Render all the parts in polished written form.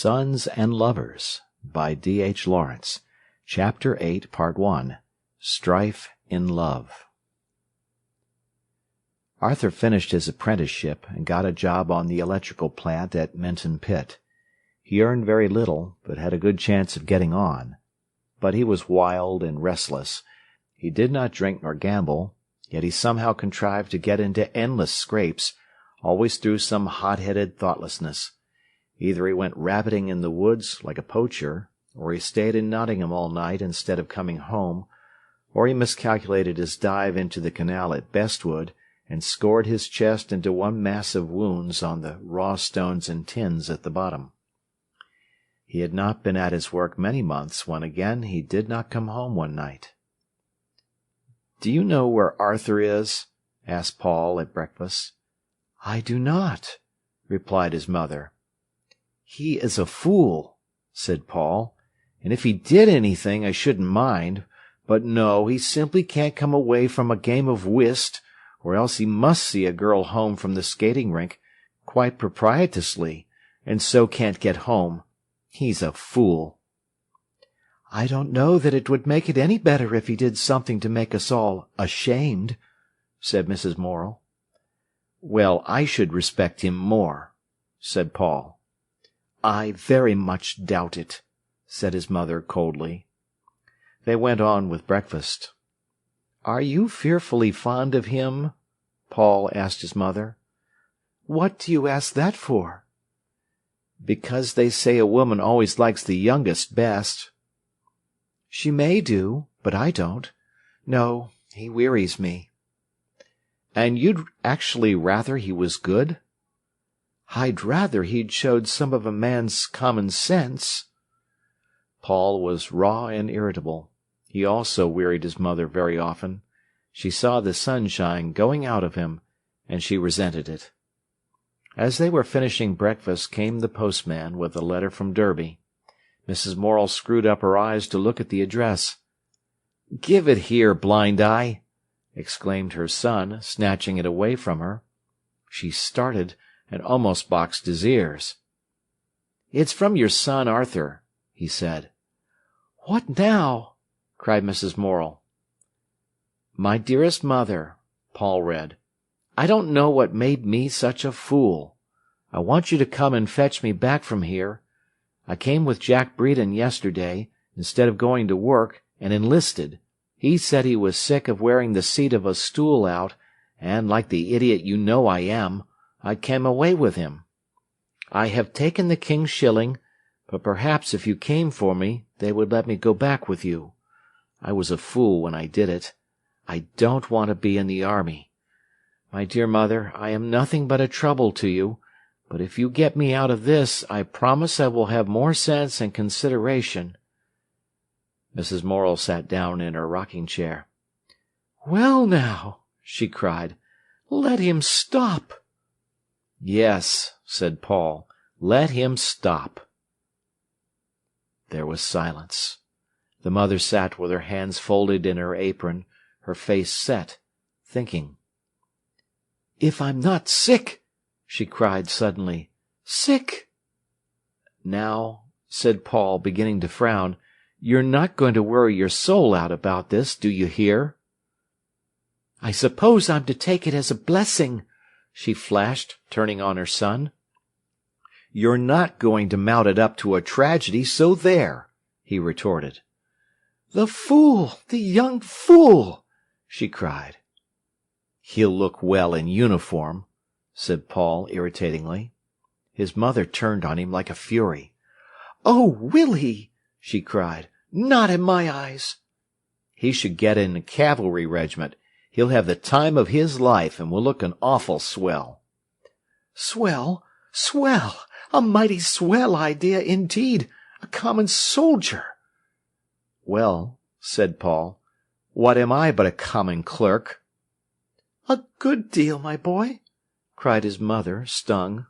Sons and Lovers by D.H. Lawrence. Chapter 8, Part 1. Strife in Love. Arthur finished his apprenticeship and got a job on the electrical plant at Menton Pit. He earned very little, but had a good chance of getting on. But he was wild and restless. He did not drink nor gamble, yet he somehow contrived to get into endless scrapes, always through some hot-headed thoughtlessness. Either he went rabbiting in the woods like a poacher, or he stayed in Nottingham all night instead of coming home, or he miscalculated his dive into the canal at Bestwood and scored his chest into one mass of wounds on the raw stones and tins at the bottom. He had not been at his work many months when again he did not come home one night. "Do you know where Arthur is?" asked Paul at breakfast. "I do not," replied his mother. "He is a fool," said Paul, "and if he did anything I shouldn't mind. But no, he simply can't come away from a game of whist, or else he must see a girl home from the skating rink, quite proprietously, and so can't get home. He's a fool." "I don't know that it would make it any better if he did something to make us all ashamed," said Mrs. Morel. "Well, I should respect him more," said Paul. "I very much doubt it," said his mother coldly. They went on with breakfast. "Are you fearfully fond of him?" Paul asked his mother. "What do you ask that for?" "Because they say a woman always likes the youngest best." "She may do, but I don't. No, he wearies me." "And you'd actually rather he was good?" "I'd rather he'd showed some of a man's common sense." Paul was raw and irritable. He also wearied his mother very often. She saw the sunshine going out of him, and she resented it. As they were finishing breakfast came the postman with a letter from Derby. Mrs. Morel screwed up her eyes to look at the address. "Give it here, blind eye!" exclaimed her son, snatching it away from her. She started and almost boxed his ears. "It's from your son Arthur," he said. "What now?" cried Mrs. Morel. "My dearest mother," Paul read, "I don't know what made me such a fool. I want you to come and fetch me back from here. I came with Jack Breeden yesterday, instead of going to work, and enlisted. He said he was sick of wearing the seat of a stool out, and, like the idiot you know I am, I came away with him. I have taken the king's shilling, but perhaps if you came for me, they would let me go back with you. I was a fool when I did it. I don't want to be in the army. My dear mother, I am nothing but a trouble to you, but if you get me out of this, I promise I will have more sense and consideration." Mrs. Morel sat down in her rocking-chair. "Well now," she cried, "let him stop." "Yes," said Paul, "let him stop." There was silence. The mother sat with her hands folded in her apron, her face set, thinking. "If I'm not sick!" she cried suddenly. "Sick!" "Now," said Paul, beginning to frown, "you're not going to worry your soul out about this, do you hear?" "I suppose I'm to take it as a blessing," she flashed, turning on her son. "You're not going to mount it up to a tragedy, so there," he retorted. "The fool! The young fool!" she cried. "He'll look well in uniform," said Paul irritatingly. His mother turned on him like a fury. "Oh, will he?" she cried. "Not in my eyes." "He should get in a cavalry regiment. He'll have the time of his life, and will look an awful swell." "Swell? Swell! A mighty swell idea indeed! A common soldier!" "Well," said Paul, "what am I but a common clerk?" "A good deal, my boy," cried his mother, stung.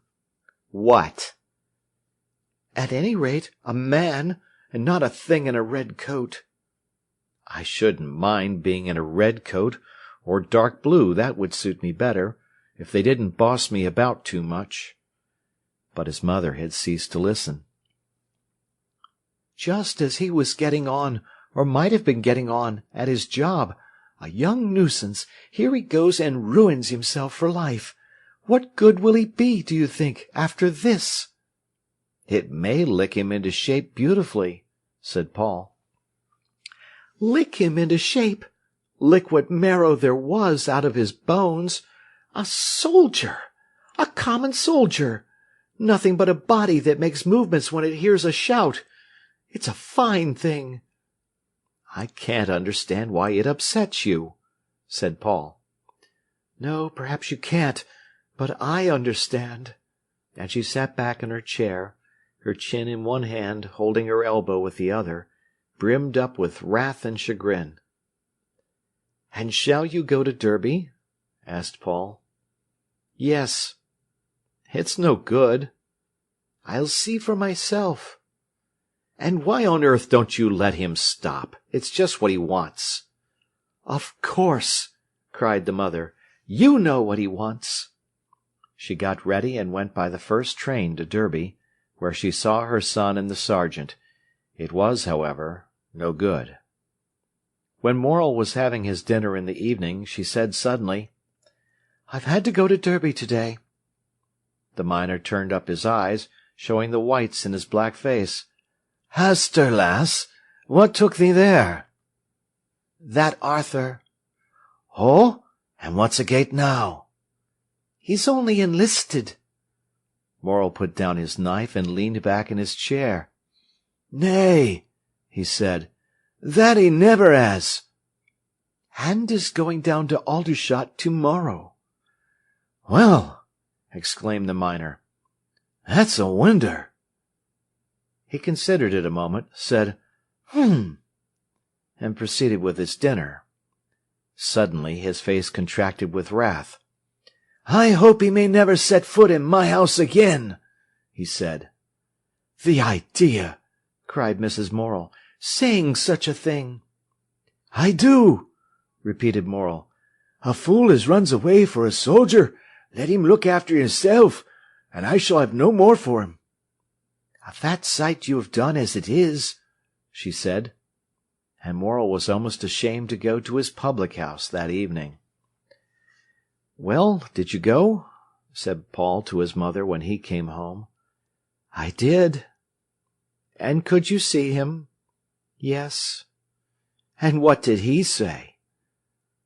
"What?" "At any rate, a man, and not a thing in a red coat." "I shouldn't mind being in a red coat, or dark blue, that would suit me better, if they didn't boss me about too much." But his mother had ceased to listen. just as he was getting on, or might have been getting on, at his job. A young nuisance. Here he goes and ruins himself for life. What good will he be, do you think, after this?" "It may lick him into shape beautifully," said Paul. "Lick him into shape? Lick what marrow there was out of his bones. A soldier! A common soldier! Nothing but a body that makes movements when it hears a shout. It's a fine thing." "I can't understand why it upsets you," said Paul. "No, perhaps you can't, but I understand." And she sat back in her chair, her chin in one hand, holding her elbow with the other, brimmed up with wrath and chagrin. "And shall you go to Derby?" asked Paul. "Yes." "It's no good." "I'll see for myself." "And why on earth don't you let him stop? It's just what he wants." "Of course," cried the mother. "You know what he wants." She got ready and went by the first train to Derby, where she saw her son and the sergeant. It was, however, no good. When Morel was having his dinner in the evening, she said suddenly, "I've had to go to Derby to-day." The miner turned up his eyes, showing the whites in his black face. "Hester, lass, what took thee there?" "That Arthur." "Oh, and what's agate now?" "He's only enlisted." Morel put down his knife and leaned back in his chair. "Nay," he said, "that he never has." "And is going down to Aldershot to-morrow." "Well," exclaimed the miner, "that's a wonder." He considered it a moment, said, and proceeded with his dinner. Suddenly his face contracted with wrath. "I hope he may never set foot in my house again," he said. "The idea!" cried Mrs. Morel, "saying such a thing." "I do," repeated Morel. "A fool as runs away for a soldier, let him look after himself, and I shall have no more for him." "A fat sight you have done as it is," she said. And Morel was almost ashamed to go to his public-house that evening. "Well, did you go?" said Paul to his mother when he came home. "I did." "And could you see him?" "Yes." "And what did he say?"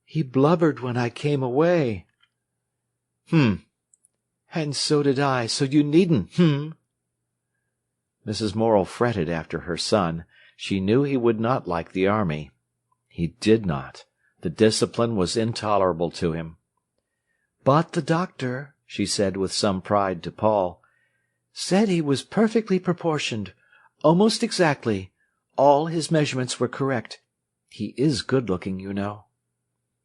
"He blubbered when I came away." "And so did I, so you needn't, Mrs. Morel fretted after her son. She knew he would not like the army. He did not. The discipline was intolerable to him. "But the doctor," she said with some pride to Paul, "said he was perfectly proportioned, almost exactly. All his measurements were correct. He is good-looking, you know."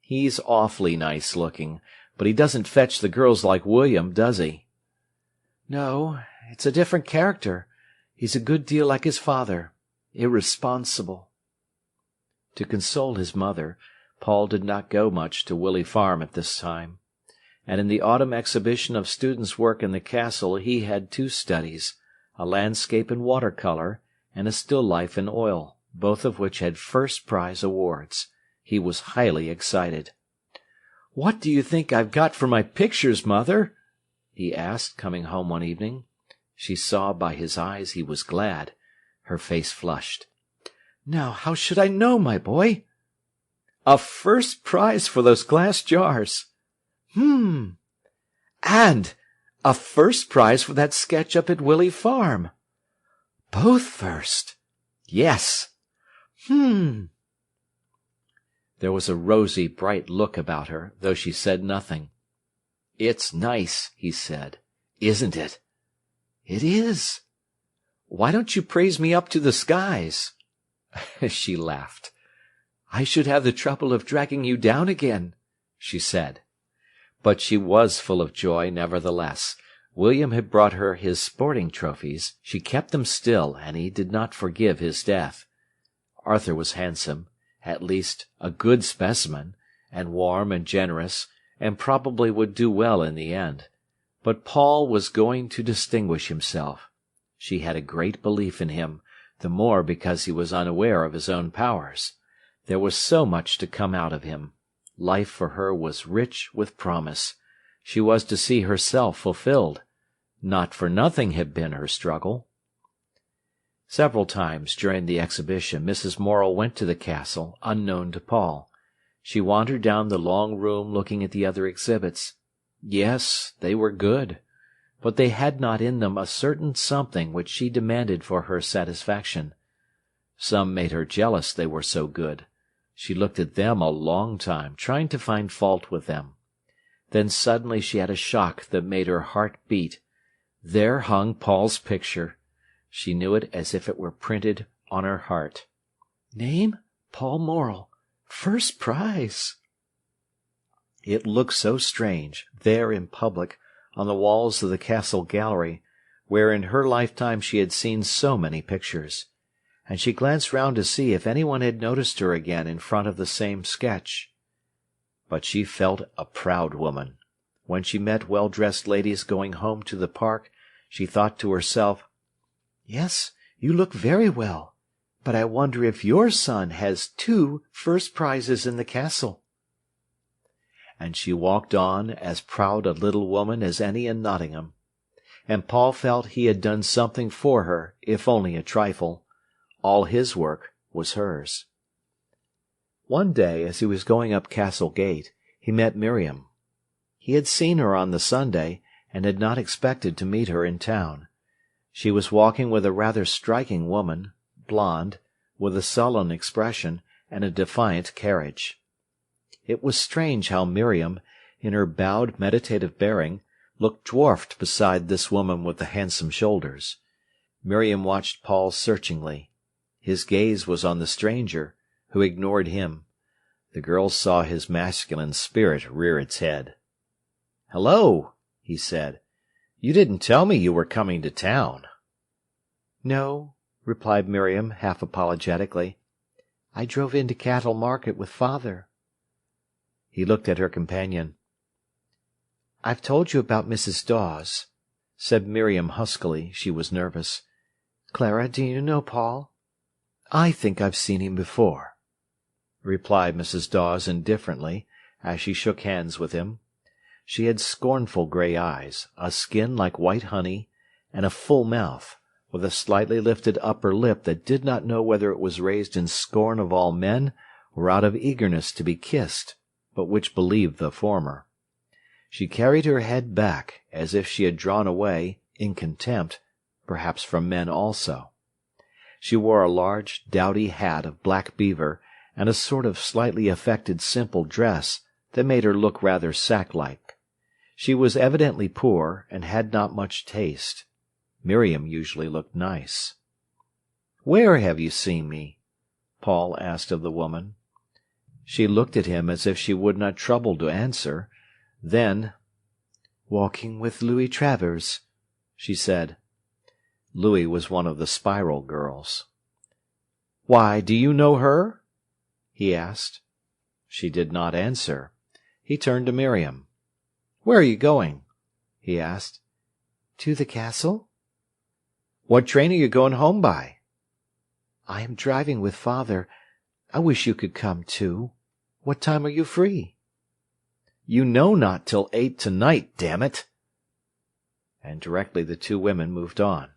"He's awfully nice-looking, but he doesn't fetch the girls like William, does he?" "No, it's a different character. He's a good deal like his father, irresponsible." To console his mother, Paul did not go much to Willey Farm at this time. And in the autumn exhibition of students' work in the castle he had two studies, a landscape in water-colour and a still life in oil, both of which had first-prize awards. He was highly excited. "What do you think I've got for my pictures, mother?" he asked, coming home one evening. She saw by his eyes he was glad. Her face flushed. "Now, how should I know, my boy?" "A first prize for those glass jars." "And a first prize for that sketch up at Willey Farm." "Both first?" "Yes." There was a rosy, bright look about her, though she said nothing. "It's nice," he said. "Isn't it?" "It is." "Why don't you praise me up to the skies?" She laughed. "I should have the trouble of dragging you down again," she said. But she was full of joy, nevertheless. William had brought her his sporting trophies. She kept them still, and he did not forgive his death. Arthur was handsome, at least a good specimen, and warm and generous, and probably would do well in the end. But Paul was going to distinguish himself. She had a great belief in him. the more because he was unaware of his own powers. There was so much to come out of him. Life for her was rich with promise. She was to see herself fulfilled. Not for nothing had been her struggle. Several times during the exhibition Mrs. Morel went to the castle, unknown to Paul. She wandered down the long room looking at the other exhibits. Yes, they were good, but they had not in them a certain something which she demanded for her satisfaction. Some made her jealous, they were so good. She looked at them a long time, trying to find fault with them. Then suddenly she had a shock that made her heart beat. There hung Paul's picture. She knew it as if it were printed on her heart. Name? Paul Morel. First prize. It looked so strange, there in public, on the walls of the castle gallery, where in her lifetime she had seen so many pictures. And she glanced round to see if anyone had noticed her again in front of the same sketch. But she felt a proud woman. When she met well-dressed ladies going home to the park, she thought to herself, "Yes, you look very well, but I wonder if your son has 2 first prizes in the castle." And she walked on, as proud a little woman as any in Nottingham. And Paul felt he had done something for her, if only a trifle. All his work was hers. One day, as he was going up Castle Gate, he met Miriam. He had seen her on the Sunday, and had not expected to meet her in town. She was walking with a rather striking woman, blonde, with a sullen expression and a defiant carriage. It was strange how Miriam, in her bowed, meditative bearing, looked dwarfed beside this woman with the handsome shoulders. Miriam watched Paul searchingly. His gaze was on the stranger, who ignored him. The girl saw his masculine spirit rear its head. "Hello," he said. "You didn't tell me you were coming to town." "No," replied Miriam, half apologetically. "I drove into Cattle Market with father." He looked at her companion. "I've told you about Mrs. Dawes," said Miriam huskily. She was nervous. "Clara, do you know Paul?" "I think I've seen him before," replied Mrs. Dawes indifferently, as she shook hands with him. She had scornful grey eyes, a skin like white honey, and a full mouth, with a slightly lifted upper lip that did not know whether it was raised in scorn of all men or out of eagerness to be kissed, but which believed the former. She carried her head back, as if she had drawn away, in contempt, perhaps from men also. She wore a large, dowdy hat of black beaver, and a sort of slightly affected simple dress that made her look rather sack-like. She was evidently poor, and had not much taste. Miriam usually looked nice. "Where have you seen me?" Paul asked of the woman. She looked at him as if she would not trouble to answer. Then, "Walking with Louis Travers," she said. Louis was one of the Spiral girls. "Why, do you know her?" he asked. She did not answer. He turned to Miriam. "Where are you going?" he asked. "To the castle." "What train are you going home by?" "I am driving with father. I wish you could come too. What time are you free?" "You know not till 8 tonight, damn it!" And directly the two women moved on.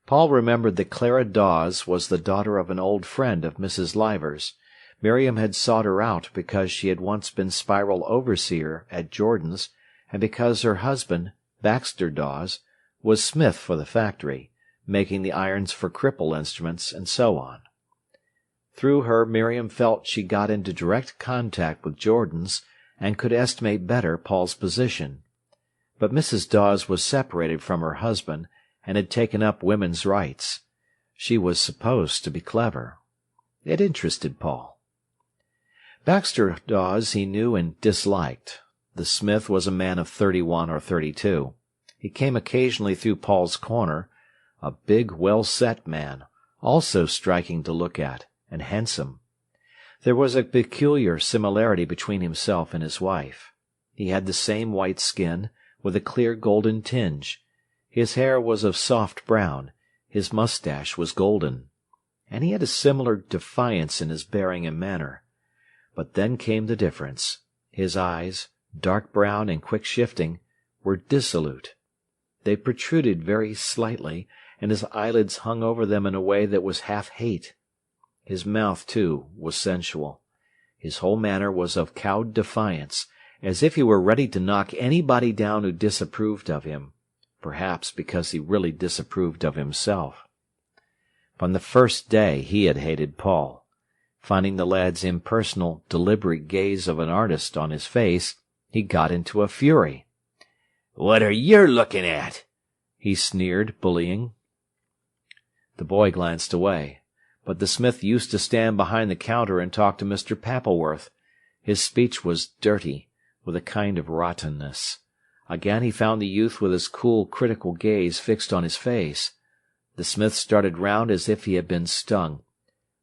Paul remembered that Clara Dawes was the daughter of an old friend of Mrs. Liver's. Miriam had sought her out because she had once been Spiral overseer at Jordan's, and because her husband, Baxter Dawes, was smith for the factory, making the irons for cripple instruments, and so on. Through her Miriam felt she got into direct contact with Jordan's, and could estimate better Paul's position. But Mrs. Dawes was separated from her husband, and had taken up women's rights. She was supposed to be clever. It interested Paul. Baxter Dawes he knew and disliked. The smith was a man of 31 or 32. He came occasionally through Paul's corner, a big, well-set man, also striking to look at, and handsome. There was a peculiar similarity between himself and his wife. He had the same white skin, with a clear golden tinge. His hair was of soft brown, His mustache was golden, and he had a similar defiance in his bearing and manner. But then came the difference. His eyes, dark brown and quick-shifting, were dissolute. They protruded very slightly, and his eyelids hung over them in a way that was half hate. His mouth, too, was sensual. His whole manner was of cowed defiance, as if he were ready to knock anybody down who disapproved of him, perhaps because he really disapproved of himself. From the first day he had hated Paul. Finding the lad's impersonal, deliberate gaze of an artist on his face, he got into a fury. "What are you looking at?" he sneered, bullying. The boy glanced away, but the smith used to stand behind the counter and talk to Mr. Pappleworth. His speech was dirty, with a kind of rottenness. Again he found the youth with his cool, critical gaze fixed on his face. The smith started round as if he had been stung.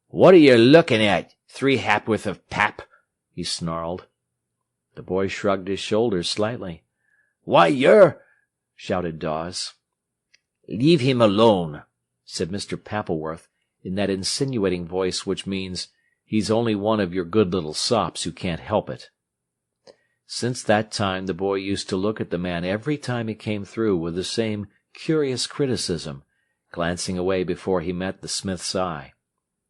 "What are you looking at, 3 ha'porth of pap?" he snarled. The boy shrugged his shoulders slightly. "Why, you're—" shouted Dawes. "Leave him alone," said Mr. Pappleworth, in that insinuating voice which means, "He's only one of your good little sops who can't help it." Since that time the boy used to look at the man every time he came through with the same curious criticism, glancing away before he met the smith's eye.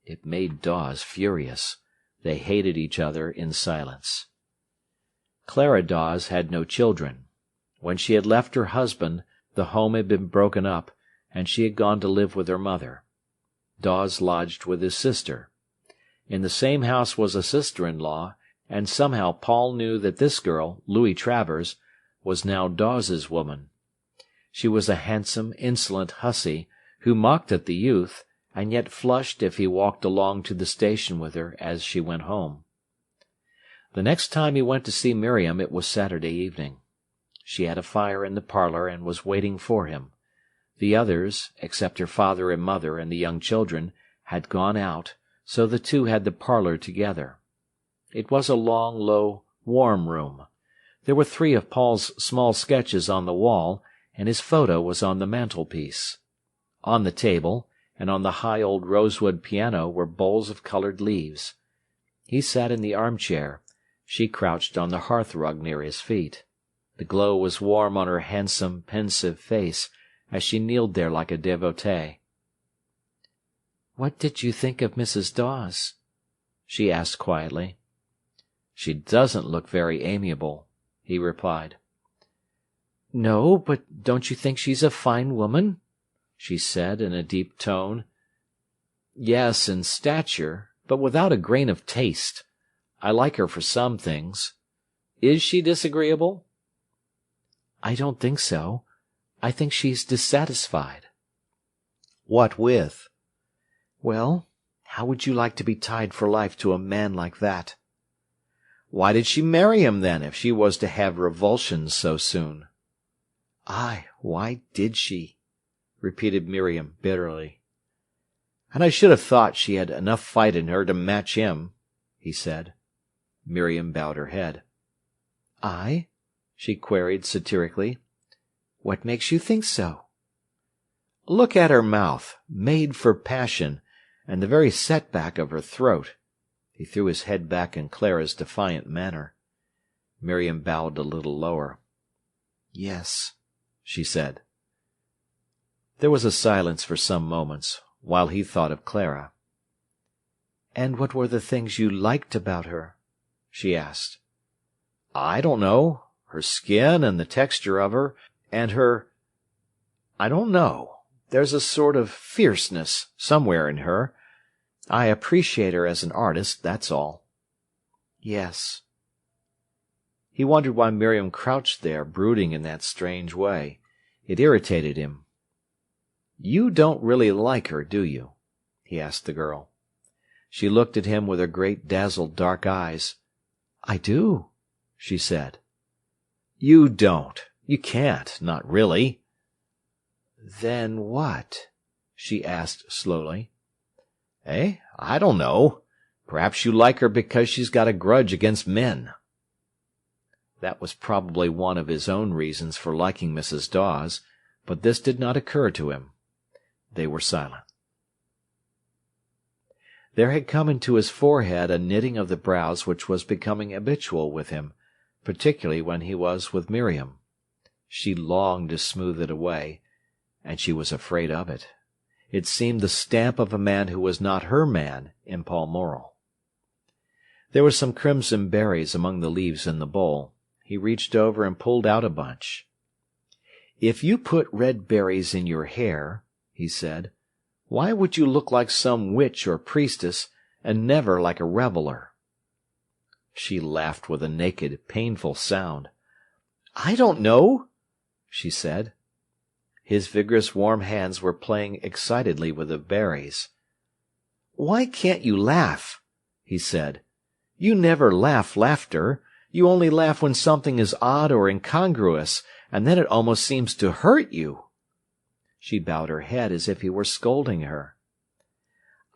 It made Dawes furious. They hated each other in silence. Clara Dawes had no children. When she had left her husband, the home had been broken up, and she had gone to live with her mother. Dawes lodged with his sister. In the same house was a sister-in-law, and somehow Paul knew that this girl, Louis Travers, was now Dawes's woman. She was a handsome, insolent hussy, who mocked at the youth, and yet flushed if he walked along to the station with her as she went home. The next time he went to see Miriam it was Saturday evening. She had a fire in the parlour and was waiting for him. The others, except her father and mother and the young children, had gone out, so the two had the parlour together. It was a long, low, warm room. There were 3 of Paul's small sketches on the wall, and his photo was on the mantelpiece. On the table, and on the high old rosewood piano, were bowls of coloured leaves. He sat in the armchair. She crouched on the hearth-rug near his feet. The glow was warm on her handsome, pensive face, as she kneeled there like a devotee. "What did you think of Mrs. Dawes?" she asked quietly. "She doesn't look very amiable," he replied. "No, but don't you think she's a fine woman?" she said in a deep tone. "Yes, in stature, but without a grain of taste. I like her for some things. Is she disagreeable?" "I don't think so. I think she's dissatisfied." "What with?" "Well, how would you like to be tied for life to a man like that?" "Why did she marry him, then, if she was to have revulsions so soon?" "Aye, why did she?" repeated Miriam bitterly. "And I should have thought she had enough fight in her to match him," he said. Miriam bowed her head. "Aye?" she queried satirically. "What makes you think so?" "Look at her mouth, made for passion, and the very setback of her throat." He threw his head back in Clara's defiant manner. Miriam bowed a little lower. "Yes," she said. There was a silence for some moments, while he thought of Clara. "And what were the things you liked about her?" she asked. "I don't know. Her skin and the texture of her, and I don't know. There's a sort of fierceness somewhere in her. I appreciate her as an artist, that's all." "Yes." He wondered why Miriam crouched there, brooding in that strange way. It irritated him. "You don't really like her, do you?" he asked the girl. She looked at him with her great dazzled dark eyes. "I do," she said. "You don't. You can't, not really." "Then what?" she asked slowly. I don't know. Perhaps you like her because she's got a grudge against men." That was probably one of his own reasons for liking Mrs. Dawes, but this did not occur to him. They were silent. There had come into his forehead a knitting of the brows which was becoming habitual with him, particularly when he was with Miriam. She longed to smooth it away, and she was afraid of it. It seemed the stamp of a man who was not her man in Paul Morrel. There were some crimson berries among the leaves in the bowl. He reached over and pulled out a bunch. "If you put red berries in your hair," he said, "why would you look like some witch or priestess, and never like a reveller?" She laughed with a naked, painful sound. "I don't know," she said. His vigorous warm hands were playing excitedly with the berries. "Why can't you laugh?" he said. "You never laugh laughter. You only laugh when something is odd or incongruous, and then it almost seems to hurt you." She bowed her head as if he were scolding her.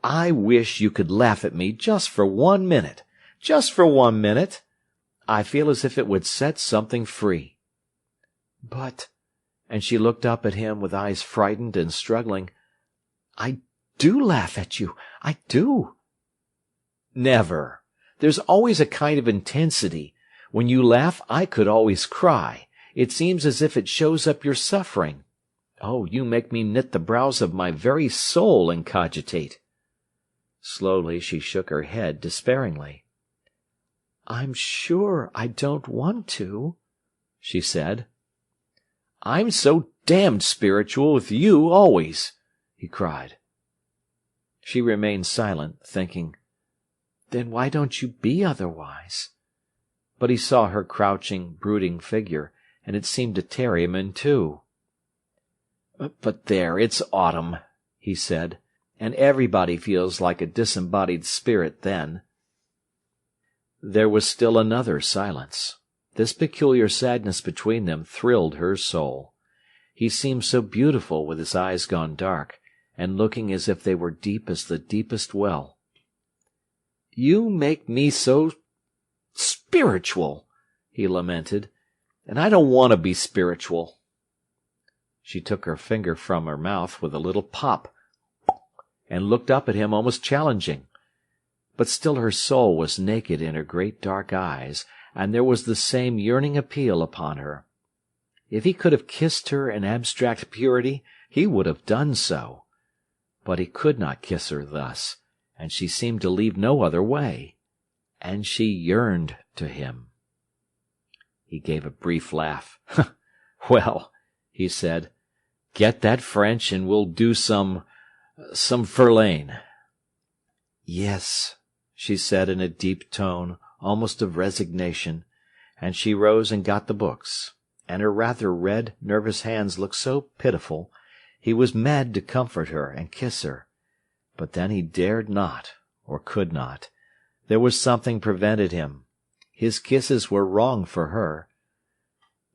"I wish you could laugh at me just for 1 minute. Just for 1 minute. I feel as if it would set something free." "But," and she looked up at him with eyes frightened and struggling, "I do laugh at you. I do." "Never. There's always a kind of intensity. When you laugh, I could always cry. It seems as if it shows up your suffering. Oh, you make me knit the brows of my very soul and cogitate." Slowly she shook her head despairingly. "I'm sure I don't want to," she said. "I'm so damned spiritual with you always," he cried. She remained silent, thinking, "Then why don't you be otherwise?" But he saw her crouching, brooding figure, and it seemed to tear him in two. "But there, it's autumn," he said, "and everybody feels like a disembodied spirit then." There was still another silence. This peculiar sadness between them thrilled her soul. He seemed so beautiful with his eyes gone dark, and looking as if they were deep as the deepest well. "You make me so spiritual," he lamented, "and I don't want to be spiritual." She took her finger from her mouth with a little pop, and looked up at him almost challenging. But still her soul was naked in her great dark eyes, and there was the same yearning appeal upon her. If he could have kissed her in abstract purity, he would have done so. But he could not kiss her thus, and she seemed to leave no other way. And she yearned to him. He gave a brief laugh. "Well," he said, "get that French and we'll do some Verlaine." "Yes," she said in a deep tone, almost of resignation, and she rose and got the books, and her rather red, nervous hands looked so pitiful, he was mad to comfort her and kiss her. But then he dared not, or could not. There was something prevented him. His kisses were wrong for her.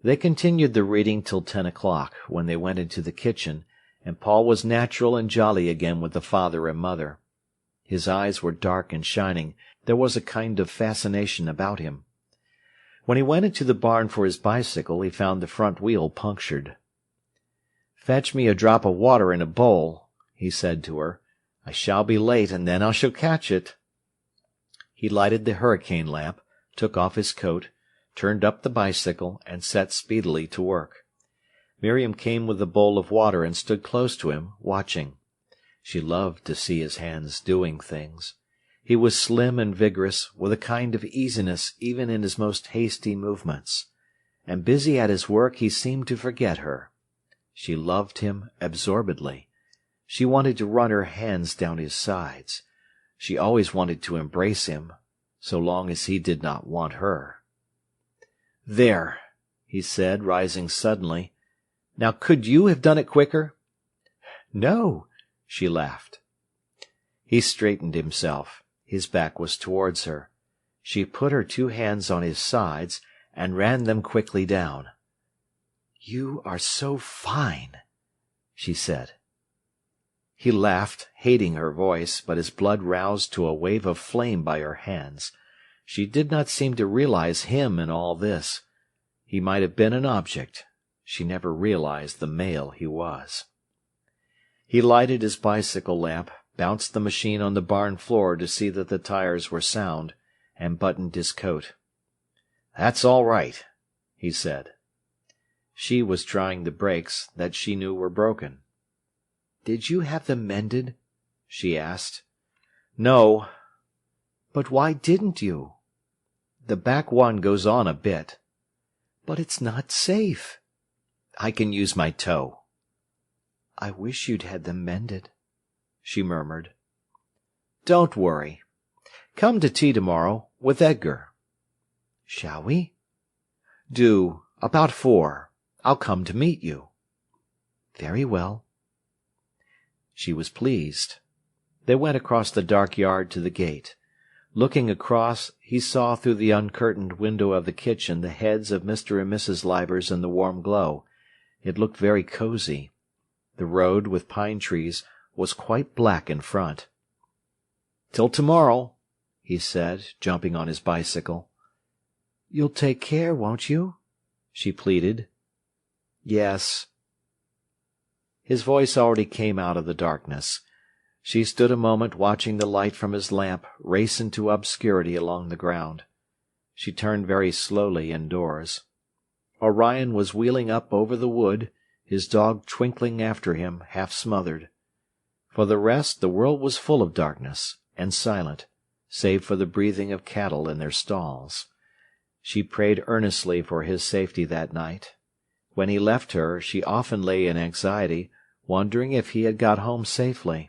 They continued the reading till 10 o'clock, when they went into the kitchen, and Paul was natural and jolly again with the father and mother. His eyes were dark and shining. There was a kind of fascination about him. When he went into the barn for his bicycle, he found the front wheel punctured. "Fetch me a drop of water in a bowl," he said to her. "I shall be late, and then I shall catch it." He lighted the hurricane lamp, took off his coat, turned up the bicycle, and set speedily to work. Miriam came with the bowl of water and stood close to him, watching. She loved to see his hands doing things. He was slim and vigorous, with a kind of easiness even in his most hasty movements. And busy at his work, he seemed to forget her. She loved him absorbedly. She wanted to run her hands down his sides. She always wanted to embrace him, so long as he did not want her. "There," he said, rising suddenly. "Now could you have done it quicker?" "No," she laughed. He straightened himself. His back was towards her. She put her 2 hands on his sides and ran them quickly down. "You are so fine," she said. He laughed, hating her voice, but his blood roused to a wave of flame by her hands. She did not seem to realize him in all this. He might have been an object. She never realized the male he was. He lighted his bicycle lamp, bounced the machine on the barn floor to see that the tires were sound, and buttoned his coat. "That's all right," he said. She was trying the brakes that she knew were broken. "Did you have them mended?" she asked. "No." "But why didn't you?" "The back one goes on a bit." "But it's not safe." "I can use my toe." "I wish you'd had them mended," she murmured. "Don't worry. Come to tea tomorrow, with Edgar." "Shall we?" "Do. About 4. I'll come to meet you." "Very well." She was pleased. They went across the dark yard to the gate. Looking across, he saw through the uncurtained window of the kitchen the heads of Mr. and Mrs. Leibers in the warm glow. It looked very cosy. The road, with pine trees, was quite black in front. "Till tomorrow," he said, jumping on his bicycle. "You'll take care, won't you?" she pleaded. "Yes." His voice already came out of the darkness. She stood a moment watching the light from his lamp race into obscurity along the ground. She turned very slowly indoors. Orion was wheeling up over the wood, his dog twinkling after him, half smothered. For the rest, the world was full of darkness, and silent, save for the breathing of cattle in their stalls. She prayed earnestly for his safety that night. When he left her, she often lay in anxiety, wondering if he had got home safely.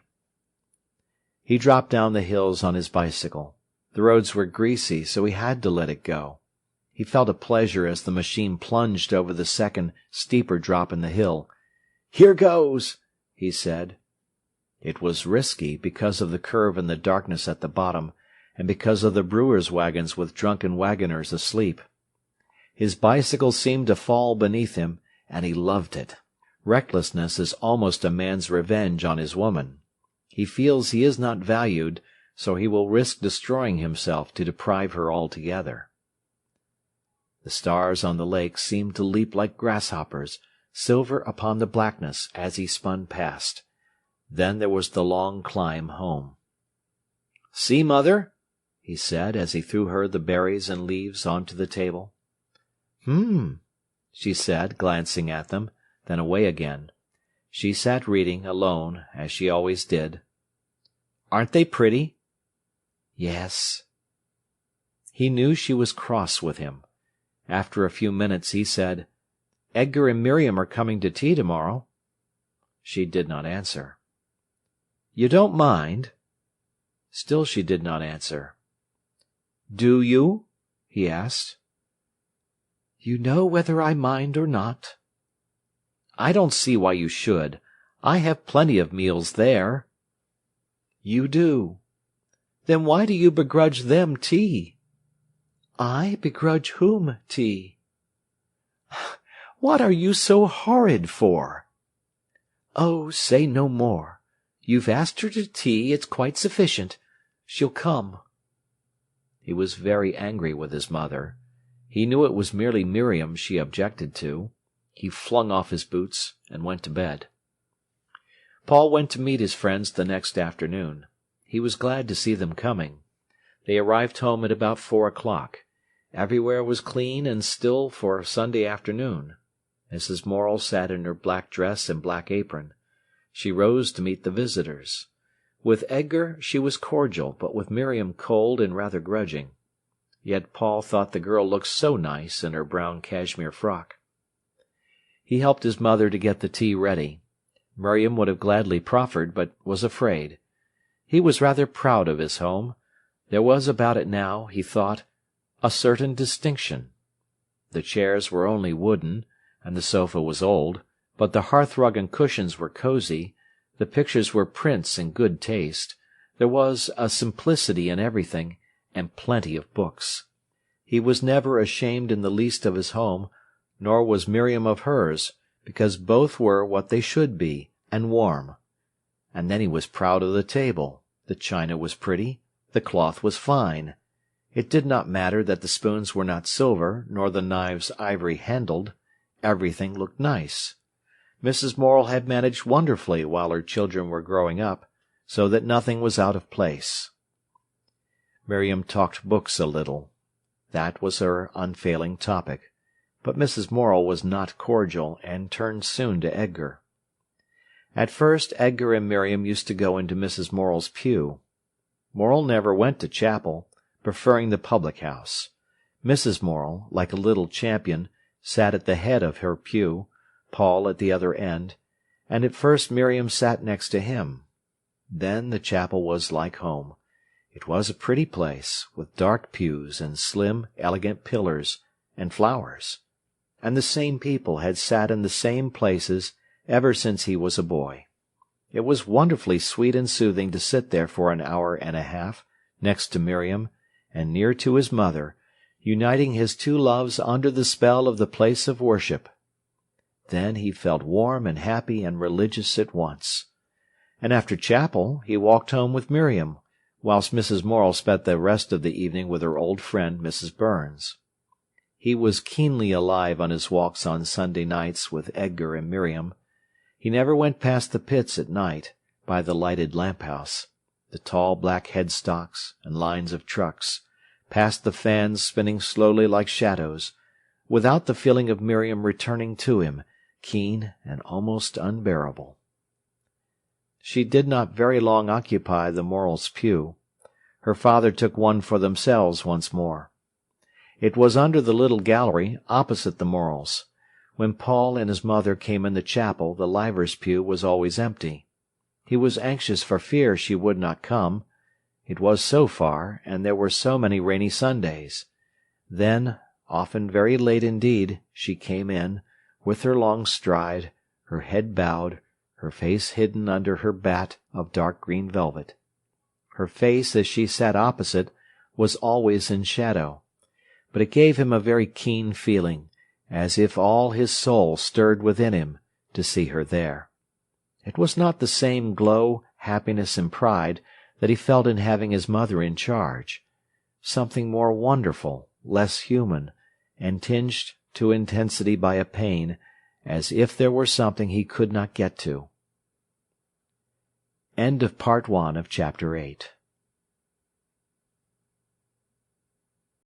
He dropped down the hills on his bicycle. The roads were greasy, so he had to let it go. He felt a pleasure as the machine plunged over the second, steeper drop in the hill. "Here goes," he said. It was risky because of the curve and the darkness at the bottom, and because of the brewers' wagons with drunken wagoners asleep. His bicycle seemed to fall beneath him, and he loved it. Recklessness is almost a man's revenge on his woman. He feels he is not valued, so he will risk destroying himself to deprive her altogether. The stars on the lake seemed to leap like grasshoppers, silver upon the blackness, as he spun past. Then there was the long climb home. "See, Mother?" he said, as he threw her the berries and leaves onto the table. She said, glancing at them, then away again. She sat reading, alone, as she always did. "Aren't they pretty?" "Yes." He knew she was cross with him. After a few minutes he said, "Edgar and Miriam are coming to tea tomorrow." She did not answer. "You don't mind?" Still she did not answer. "Do you?" he asked. "You know whether I mind or not." "I don't see why you should. I have plenty of meals there." "You do." "Then why do you begrudge them tea?" "I begrudge whom tea?" "What are you so horrid for?" "Oh, say no more. You've asked her to tea, it's quite sufficient. She'll come." He was very angry with his mother. He knew it was merely Miriam she objected to. He flung off his boots and went to bed. Paul went to meet his friends the next afternoon. He was glad to see them coming. They arrived home at about 4 o'clock. Everywhere was clean and still for Sunday afternoon. Mrs. Morel sat in her black dress and black apron. She rose to meet the visitors. With Edgar she was cordial, but with Miriam cold and rather grudging. Yet Paul thought the girl looked so nice in her brown cashmere frock. He helped his mother to get the tea ready. Miriam would have gladly proffered, but was afraid. He was rather proud of his home. There was about it now, he thought, a certain distinction. The chairs were only wooden, and the sofa was old, but the hearthrug and cushions were cosy, the pictures were prints in good taste, there was a simplicity in everything, and plenty of books. He was never ashamed in the least of his home, nor was Miriam of hers, because both were what they should be, and warm. And then he was proud of the table. The china was pretty, the cloth was fine. It did not matter that the spoons were not silver, nor the knives ivory-handled. Everything looked nice. Mrs. Morel had managed wonderfully while her children were growing up, so that nothing was out of place. Miriam talked books a little. That was her unfailing topic, but Mrs. Morel was not cordial, and turned soon to Edgar. At first Edgar and Miriam used to go into Mrs. Morel's pew. Morel never went to chapel, preferring the public house. Mrs. Morel, like a little champion, sat at the head of her pew, Paul at the other end, and at first Miriam sat next to him. Then the chapel was like home. It was a pretty place, with dark pews and slim, elegant pillars and flowers. And the same people had sat in the same places ever since he was a boy. It was wonderfully sweet and soothing to sit there for an hour and a half, next to Miriam, and near to his mother, uniting his two loves under the spell of the place of worship. Then he felt warm and happy and religious at once. And after chapel he walked home with Miriam, whilst Mrs. Morel spent the rest of the evening with her old friend Mrs. Burns. He was keenly alive on his walks on Sunday nights with Edgar and Miriam. He never went past the pits at night, by the lighted lamp-house, the tall black headstocks and lines of trucks, past the fans spinning slowly like shadows, without the feeling of Miriam returning to him, keen and almost unbearable. She did not very long occupy the Morels' pew. Her father took one for themselves once more. It was under the little gallery opposite the Morels. When Paul and his mother came in the chapel, the Livers' pew was always empty. He was anxious for fear she would not come. It was so far, and there were so many rainy Sundays. Then, often very late indeed, she came in, with her long stride, her head bowed, her face hidden under her bat of dark green velvet. Her face, as she sat opposite, was always in shadow, but it gave him a very keen feeling, as if all his soul stirred within him to see her there. It was not the same glow, happiness, and pride that he felt in having his mother in charge. Something more wonderful, less human, and tinged to intensity by a pain, as if there were something he could not get to. End of Part 1 of Chapter 8.